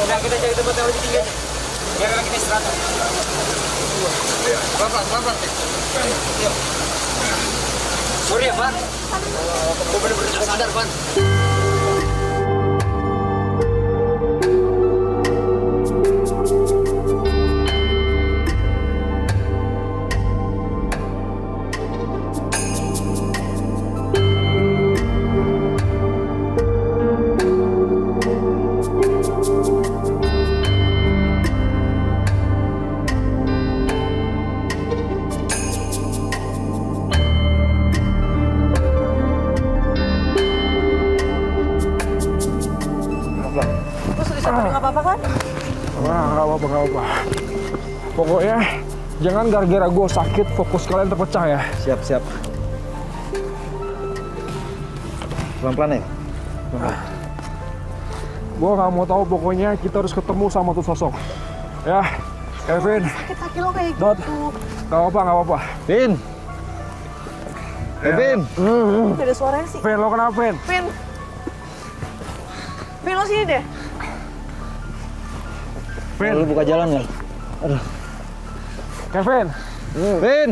Udah, kita cari tempat yang lebih tinggi aja. Biar kita istirahat. Pelan-pelan. Yuk. Sorry ya, Pan. Gue bener-bener gak sadar, Pan. Nggak apa-apa kan? Nggak apa-apa. Pokoknya jangan gara-gara gue sakit fokus kalian terpecah ya. Siap. Pelan-pelan ya? Gue nggak mau tahu, pokoknya kita harus ketemu sama tuh sosok. Ya, Kevin. Sakit kaki lo kayak Dot. gitu. Nggak apa-apa. Vin! Vin! Gak ada suaranya sih. Vin, lo kenapa, Vin? Vin, lo sini deh. Vin, Lu buka jalan nggak? Aduh. Kevin, Vin!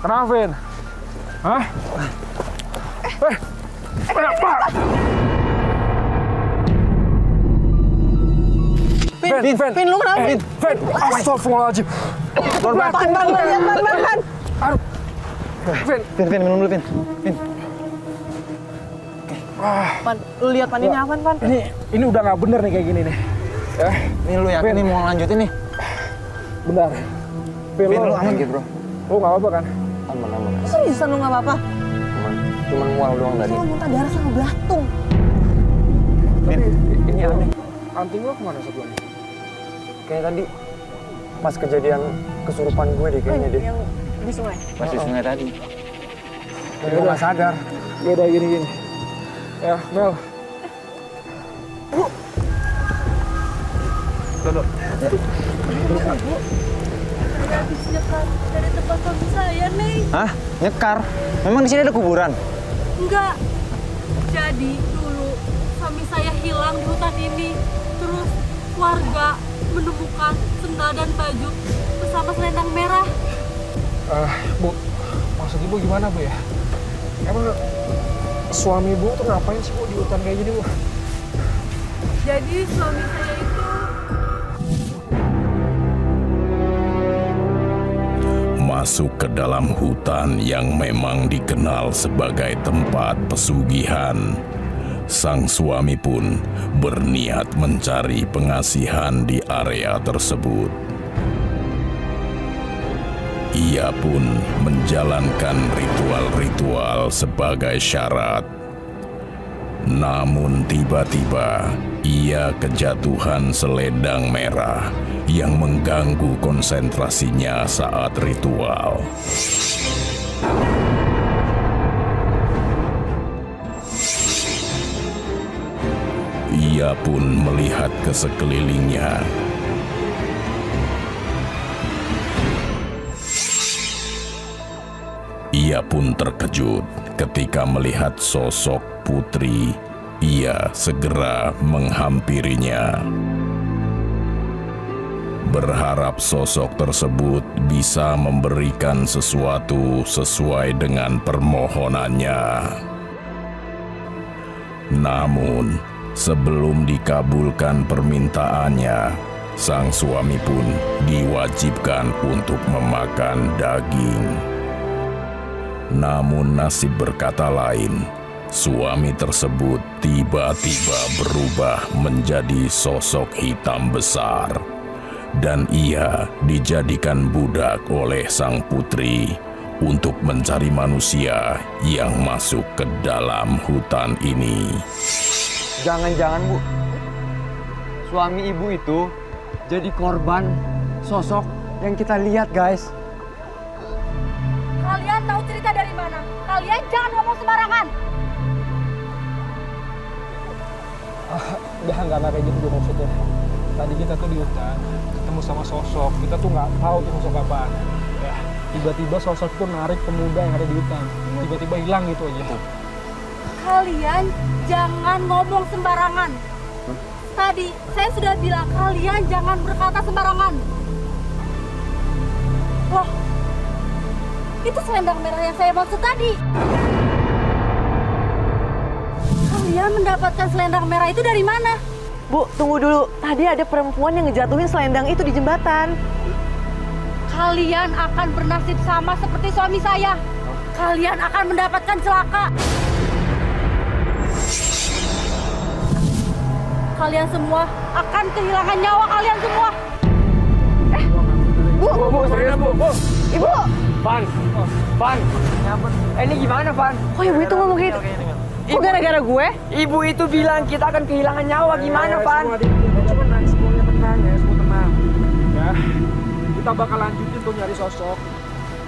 kenapa, Vin? Hah? Kenapa? Vin, lo kenapa? Vin, astagfirullahaladzim. Pan. Aduh. Vin, minum dulu, Vin. Pan, lu lihat Pan ini apa, Pan? Ini udah nggak bener nih kayak gini nih. Ya, Ini lu yakin nih mau lanjutin nih? bentar. Vin, lu aman gitu, bro? Lo nggak apa-apa kan? Aman. Seriusan lu nggak apa-apa? Cuman mual doang tadi. Lo muntah darah sama belatung. Vin, Ini aneh. Anting lo kemana sebelumnya? Kayak tadi pas kejadian kesurupan gue deh kayaknya deh. Yang di sungai. pas di sungai tadi. Gue nggak sadar. Ya udah gini. Ya, Mel. Duduk. Habis nyekar dari tempat suami saya nih. Hah? Nyekar? Memang di sini ada kuburan? Enggak. Jadi dulu suami saya hilang di hutan ini. Terus warga menemukan sendal dan baju bersama selendang merah. Bu, maksud ibu gimana, Bu ya? Emang suami ibu tuh ngapain sih, Bu, di hutan kayak gini, Bu? Jadi suami saya itu masuk ke dalam hutan yang memang dikenal sebagai tempat pesugihan. Sang suami pun berniat mencari pengasihan di area tersebut. Ia pun menjalankan ritual-ritual sebagai syarat. Namun tiba-tiba ia kejatuhan selendang merah yang mengganggu konsentrasinya saat ritual. Ia pun melihat ke sekelilingnya. Ia pun terkejut ketika melihat sosok putri. Ia segera menghampirinya, berharap sosok tersebut bisa memberikan sesuatu sesuai dengan permohonannya. Namun, sebelum dikabulkan permintaannya, sang suami pun diwajibkan untuk memakan daging. Namun nasib berkata lain. Suami tersebut tiba-tiba berubah menjadi sosok hitam besar, dan ia dijadikan budak oleh sang putri untuk mencari manusia yang masuk ke dalam hutan ini. Jangan-jangan, Bu, suami ibu itu jadi korban sosok yang kita lihat, guys. kalian tahu cerita dari mana? Kalian jangan ngomong sembarangan. Udah nggak kayak gitu maksudnya. Tadi kita tuh di hutan ketemu sama sosok, kita tuh nggak tahu tuh sosok apaan. Ya, tiba-tiba sosok itu narik pemuda yang ada di hutan, tiba-tiba hilang gitu aja. Kalian jangan ngomong sembarangan. Tadi saya sudah bilang kalian jangan berkata sembarangan. Loh, itu selendang merah yang saya maksud tadi. Kalian mendapatkan selendang merah itu dari mana? Bu, tunggu dulu. Tadi ada perempuan yang ngejatuhin selendang itu di jembatan. Kalian akan bernasib sama seperti suami saya. Kalian akan mendapatkan celaka. Kalian semua akan kehilangan nyawa kalian semua. Bu, serius bu. Ibu! Van. Ini gimana, Van? Kok ibu itu ngomong gitu? Kok gara-gara gue? Ibu itu bilang kita akan kehilangan nyawa. Gimana, Van? Cuma tenang, semuanya tenang ya, semua tenang. Ya, kita bakal lanjutin tuh nyari sosok.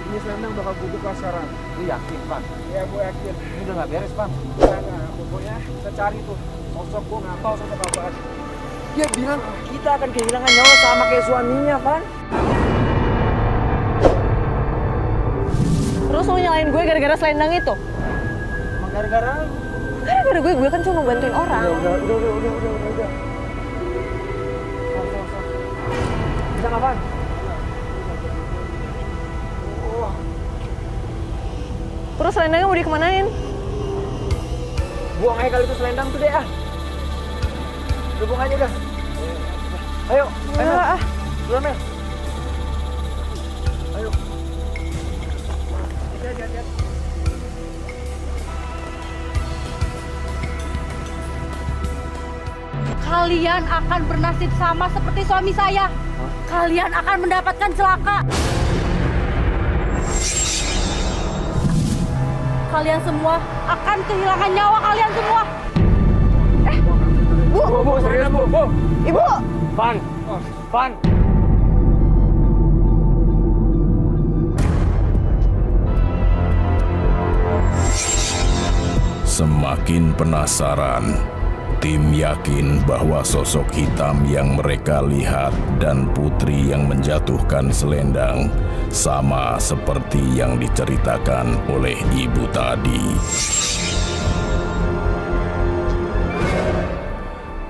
Ini selendang bakal gue buka sekarang. Lu yakin, Van? Ya, gue yakin. Ini udah nggak beres, Van. Nah, pokoknya kita cari tuh sosok, gue nggak tahu sosok apa. Dia bilang kita akan kehilangan nyawa sama kayak suaminya, Van. Terus lo nyalain gue gara-gara selendang itu? Emang gara-gara Gara-gara gue kan cuma bantuin orang. Udah. Bisa nggak, Van? Terus selendangnya mau dikemanain? Buang aja kali itu selendang tuh deh, ah. Udah buang aja udah. Ayo, Ah. duluan, Mel. Ayo. Kalian akan bernasib sama seperti suami saya. Kalian akan mendapatkan celaka. Kalian semua akan kehilangan nyawa kalian semua. Bu, serius bu. Ibu! Van. Semakin penasaran, tim yakin bahwa sosok hitam yang mereka lihat dan putri yang menjatuhkan selendang sama seperti yang diceritakan oleh ibu tadi.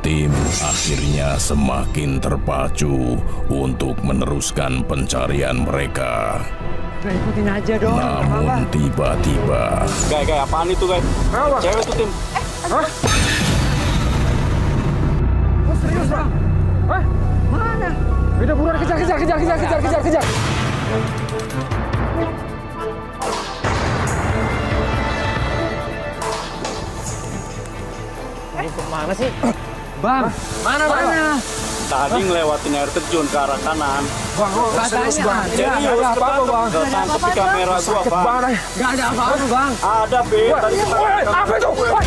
Tim akhirnya semakin terpacu untuk meneruskan pencarian mereka. Udah ikutin aja dong. Namun tiba-tiba Guys, apaan itu guys? Kenapa? Cewek tuh tim. Hah? Oh, serius, Bang? Hah? Mana? Udah buruan kejar. Kemana sih? Bang, mana? Tadi ngelewatin air terjun ke arah kanan. Bang, serius, Bang. Serius, Ada apa-apa, Bang? Gak tangkep di kamera gua, Sakit Bang. banget. Gak ada apa-apa, Bang. Ada, Be. Tadi kita Apa itu? Woi!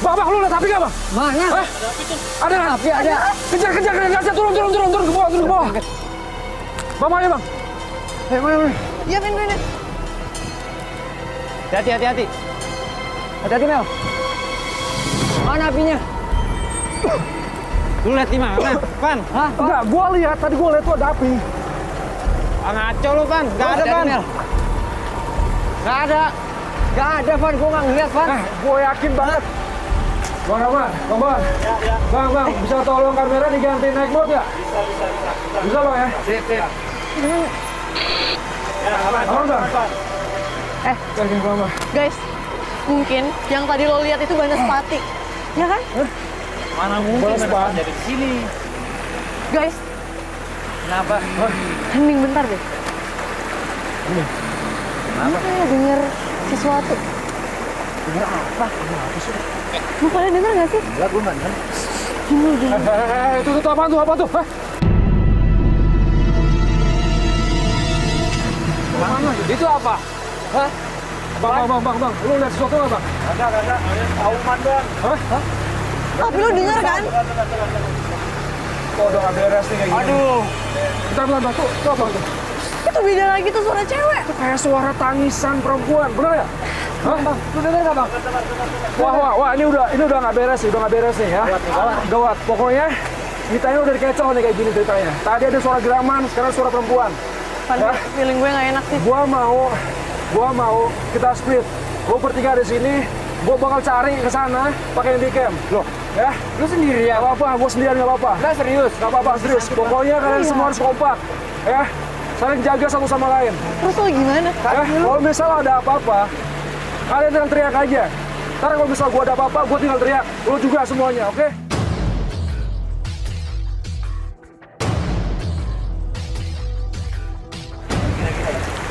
Bang, lu lihat api nggak, Bang? Mana? Hah? Ada nggak? Api ada. Kejar, turun ke bawah. Bang, ayo, Bang. Ayo. Iya, Vin. Hati-hati. Hati-hati, Mel. Mana apinya? Lu lihat di mana, Van? Hah? Enggak, gua lihat tuh ada api. Ngaco lu, Van. Gak ada, Van. Gak ada. Gak ada, Van. Gue gak ngeliat, Van. Gua yakin banget. Bang Rahman, Bang, bisa tolong kamera diganti naik mode ya? Bisa, Bang ya? Sip. Aman, Bang? Yakin, Bang. Guys, mungkin yang tadi lo lihat itu Banaspati. Ya kan? Mana mungkin ada di sini. Guys, Kenapa? hening bentar deh. Kenapa? Gue kayak denger sesuatu. Denger apa? Apa sih? Lu pada denger gak sih? Enggak, gua nggak denger. Gini. Itu apaan tuh? Hah? Mana? Itu apa? Hah? Bang, lu lihat sesuatu nggak, Bang? Ada. Auman, Bang. Hah? Tapi lu denger kan? Kok udah nggak beres nih kayak gini? Aduh. Bentar, tuh apa tuh? Itu beda lagi tuh suara cewek. Itu kayak suara tangisan perempuan, bener ya? Hah? Lu denger gak, Bang? Wah, ini udah nggak beres nih, ya. Gawat. Pokoknya Kita ini udah dikecoh nih kayak gini ceritanya. Tadi ada suara geraman, sekarang suara perempuan. Pan, Ya. feeling gue nggak enak sih. Gua mau kita split. Gua bertiga di sini, gua bakal cari ke sana pakai handycam. Loh, ya? Lu sendiri ya? Gak apa-apa, gua sendirian gak apa-apa. Nggak serius? Gak apa-apa, serius. Pokoknya kalian semua harus kompak. Ya, saling jaga satu sama lain. Terus lo gimana? Ya, kalau misalnya ada apa-apa, kalian tinggal teriak aja. Ntar kalau misalnya gua ada apa-apa, gua tinggal teriak. Lu juga semuanya, oke?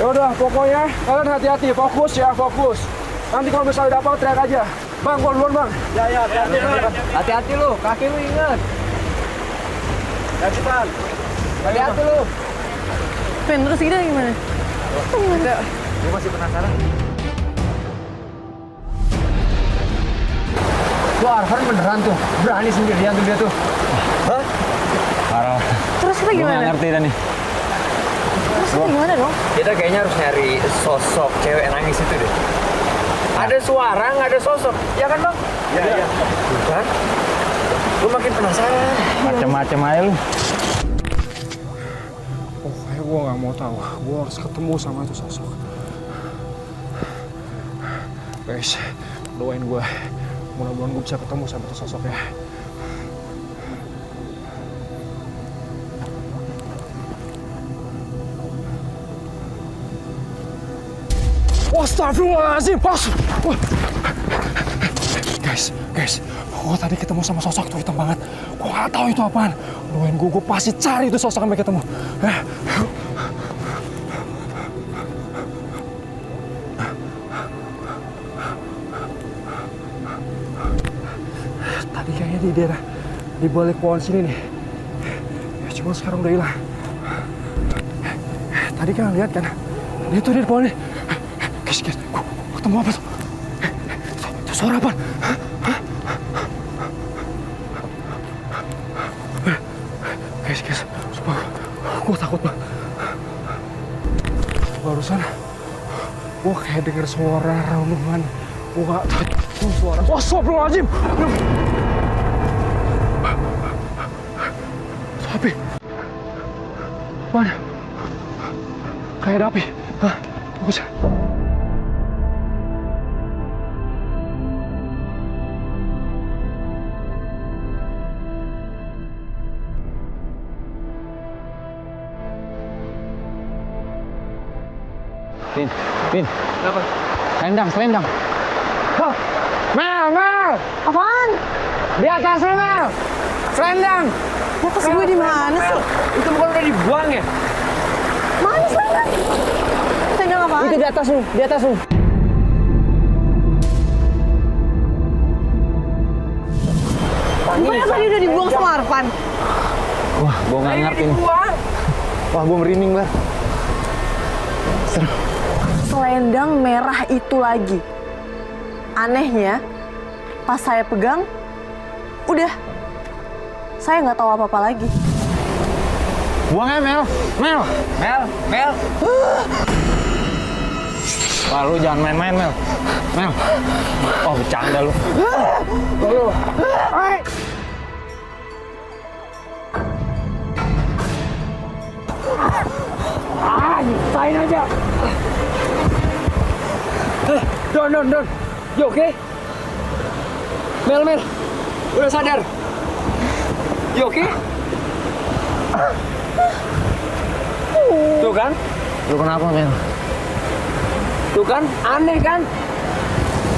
Ya udah, pokoknya kalian hati-hati, fokus ya, fokus. Nanti kalau misalnya ada apa-apa, teriak aja. Bang, gua duluan, Bang. Ya, hati-hati. Hati-hati lu, kaki lu inget. Ya, cepetan. Hati-hati lu. Pen, terus kita gimana? Gue masih penasaran. Tuh Arfan beneran tuh, berani sendirian tuh dia tuh. Hah? Parah. Terus kita Gue gimana? nggak ngerti dah nih. Terus kita gimana dong? Kita kayaknya harus nyari sosok cewek nangis itu deh. Ada suara, nggak ada sosok. Ya kan, Bang? Iya. Bukan? Lu makin penasaran. Macem-macem aja lu. Pokoknya gue nggak mau tahu. Gue harus ketemu sama itu sosok. Guys, doain gue. Mudah-mudahan gue bisa ketemu sama itu sosok ya. Astagfirullahaladzim, pas. Guys, gue tadi ketemu sama sosok tuh hitam banget. Gue nggak tahu itu apaan. Doain gue pasti cari itu sosok sampai ketemu. Tadi kayaknya di daerah di balik pohon sini nih. Ya, cuma sekarang udah hilang. Tadi kan lihat kan, dia tuh di pohon nih. Guys, gua ketemu apa tuh? Itu suara apa? Guys, sumpah, gue takut banget. Barusan, gue kayak denger suara raungan. Gue gak tahu suara. Astagfirullahaladzim! Api? Mana? Kayak ada api. Hah? Bagus ya? Pin. Apa? Selendang. Hah? Mel! Apaan? Di atas lu, Mel! Selendang! Ya terus gue di mana sih? Itu bukan udah dibuang ya? Mana selendang? Selendang apaan? Itu di atas lu. Bukannya tadi udah dibuang sama Arfan? Wah, gue nggak ngerti nih. Wah, gue merinding banget. Selendang merah itu lagi. Anehnya, pas saya pegang, udah. Saya nggak tahu apa-apa lagi. Buangnya Mel. Wah, lu jangan main-main, Mel. Oh, bercanda lu. Nyiptain aja. Don. You oke? Mel. Udah sadar? You oke? Tuh kan? Lu kenapa, Mel? Tuh kan? Aneh kan?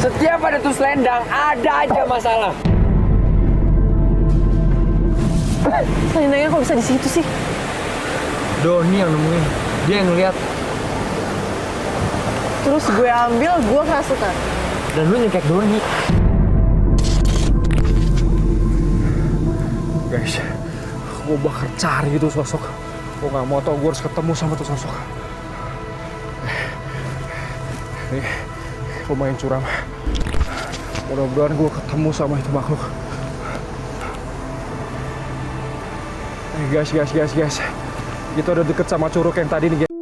Setiap ada tuh selendang, ada aja masalah. Selendangnya kok bisa di situ sih? Doni yang nemuin. Dia yang ngeliat. Terus gue ambil, gue nggak suka. Dan lu nyekek Doni. Guys, gue bakal cari itu sosok. Gue gak mau tau, gue harus ketemu sama itu sosok. Nih, lumayan curam. Mudah-mudahan gue ketemu sama itu makhluk. Guys. Kita udah deket sama curug yang tadi nih, guys.